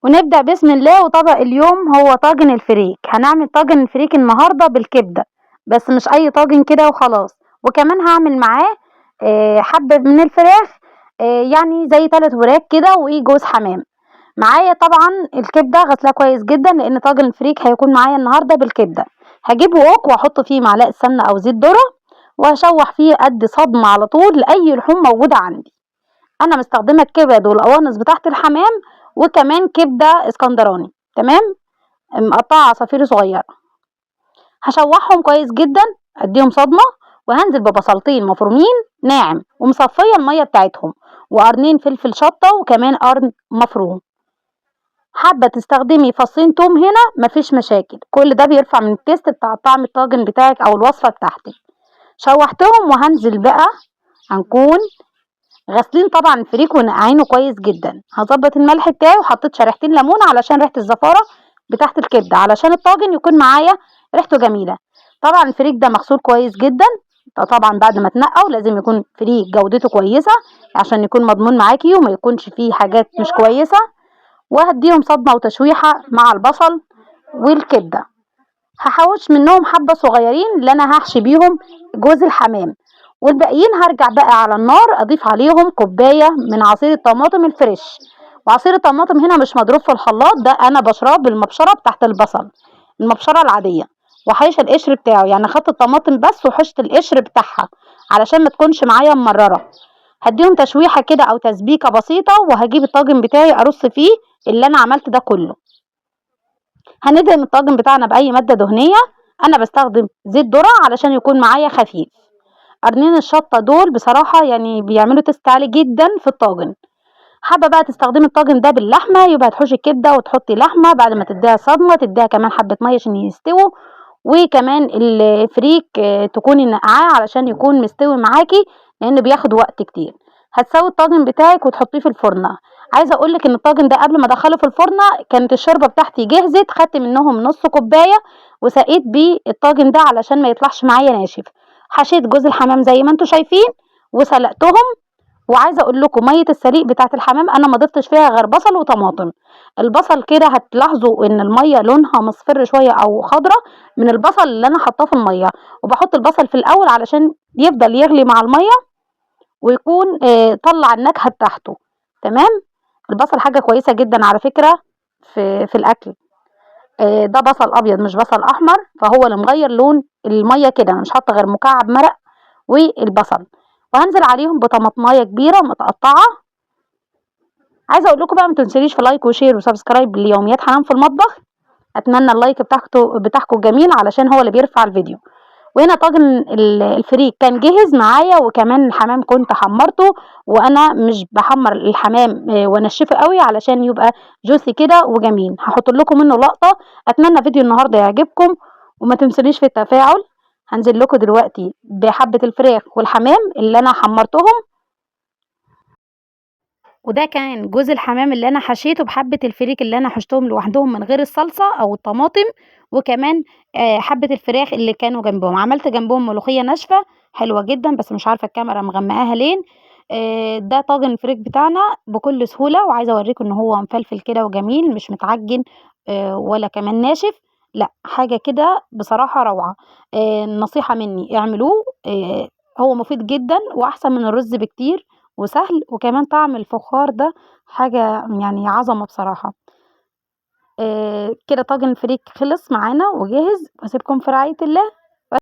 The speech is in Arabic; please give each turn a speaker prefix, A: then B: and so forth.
A: ونبدأ بسم الله. وطبق اليوم هو طاجن الفريك. هنعمل طاجن الفريك النهاردة بالكبدة، بس مش أي طاجن كده وخلاص. وكمان هعمل معاه حبة من الفراخ، يعني زي 3 وراك كده وجوز حمام. معايا طبعا الكبدة غسلها كويس جدا، لأن طاجن الفريك هيكون معايا النهاردة بالكبدة. هجيب وok واحط فيه معلقة سمنة أو زيت ذرة، وهشوح فيه قد صدمة على طول لأي لحوم موجودة عندي. انا مستخدمه الكبد والقوانص بتاعه الحمام، وكمان كبده اسكندراني. تمام، مقطعه عصافير صغيره. هشوحهم كويس جدا، اديهم صدمه، وهنزل ببصلتين مفرومين ناعم ومصفيه الميه بتاعتهم، وقرنين فلفل شطه، وكمان قرن مفروم. حابه تستخدمي فصين توم هنا مفيش مشاكل، كل ده بيرفع من التيست بتاع طعم الطاجن بتاعك او الوصفه بتاعتك. شوحتهم وهنزل بقى. هنكون غاسلين طبعا الفريك ونقعينه كويس جدا. هظبط الملح بتاعي، وحطيت شريحتين ليمون علشان ريحه الزفاره بتاعه الكبده، علشان الطاجن يكون معايا ريحته جميله. طبعا الفريك ده مغسول كويس جدا. طبعا بعد ما تنقوا لازم يكون فريك جودته كويسه، عشان يكون مضمون معاكي وما يكونش فيه حاجات مش كويسه. وهديهم صدمه وتشويحه مع البصل والكبده. هحوش منهم حبة صغيرين اللي انا هحشي بيهم جوز الحمام، والباقيين هرجع بقى على النار اضيف عليهم كوباية من عصير الطماطم الفريش. وعصير الطماطم هنا مش مضروب في الخلاط، ده انا بشربه بالمبشرة بتاعت البصل، المبشرة العادية. وحيش القشر بتاعه، يعني خدت الطماطم بس وحشت القشر بتاعها علشان ما تكونش معايا ممررة. هديهم تشويحة كده او تسبيكة بسيطة، وهجيب الطاجن بتاعي ارص فيه اللي انا عملت ده كله. هندهن الطاجن بتاعنا باي ماده دهنيه. انا بستخدم زيت ذره علشان يكون معايا خفيف. قرنين الشطه دول بصراحه يعني بيعملوا تيست عالي جدا في الطاجن. حابه بقى تستخدمي الطاجن ده باللحمه، يبقى تحوشي الكبده وتحطي لحمه بعد ما تديها صدمه، تديها كمان حبه ميه عشان يستووا. وكمان الفريك تكوني نقعاه علشان يكون مستوي معاكي، لان بياخد وقت كتير. هتسوي الطاجن بتاعك وتحطيه في الفرن. عايزه اقولك ان الطاجن ده قبل ما ادخله في الفرن كانت الشوربه بتاعتي جهزت، خدت منهم نص كوبايه وسقيت بيه الطاجن ده علشان ما يطلعش معايا ناشف. حشيت جوز الحمام زي ما انتم شايفين وسلقتهم. وعايزه اقول لكم ميه السليق بتاعه الحمام انا ما ضفتش فيها غير بصل وطماطم. البصل كده هتلاحظوا ان الميه لونها مصفر شويه او خضره من البصل اللي انا حاطاه في الميه. وبحط البصل في الاول علشان يفضل يغلي مع الميه، ويكون طلع النكهه بتاعته. تمام. البصل حاجه كويسه جدا على فكره في الاكل. ده بصل ابيض مش بصل احمر، فهو اللي مغير لون الميه كده. انا مش حاطه غير مكعب مرق والبصل. وهنزل عليهم بطماطمايه كبيره متقطعه. عايزه اقول لكم بقى ما تنسونيش في لايك وشير وسبسكرايب ليوميات حنان في المطبخ. اتمنى اللايك بتاعكم جميل علشان هو اللي بيرفع الفيديو. وهنا طاجن الفريك كان جاهز معايا، وكمان الحمام كنت حمرته. وانا مش بحمر الحمام وانشفه قوي علشان يبقى جوسي كده وجميل. هحط لكم منه لقطه. اتمنى فيديو النهارده يعجبكم، وما تنسونيش في التفاعل. هنزل لكم دلوقتي بحبه الفراخ والحمام اللي انا حمرتهم، وده كان جوز الحمام اللي انا حشيته بحبه الفريك اللي انا حشتهم لوحدهم من غير الصلصه او الطماطم. وكمان حبه الفراخ اللي كانوا جنبهم. عملت جنبهم ملوخيه ناشفه حلوه جدا، بس مش عارفه الكاميرا مغمقاها ليه. ده طاجن الفريك بتاعنا بكل سهوله. وعايزه اوريكم ان هو مفلفل كده وجميل، مش متعجن ولا كمان ناشف. لا، حاجه كده بصراحه روعه. نصيحه مني اعملوه. هو مفيد جدا واحسن من الرز بكتير، وسهل. وكمان طعم الفخار ده حاجة يعني عظمة بصراحة. كده طاجن الفريك خلص معانا وجاهز، واسيبكم في رعاية الله.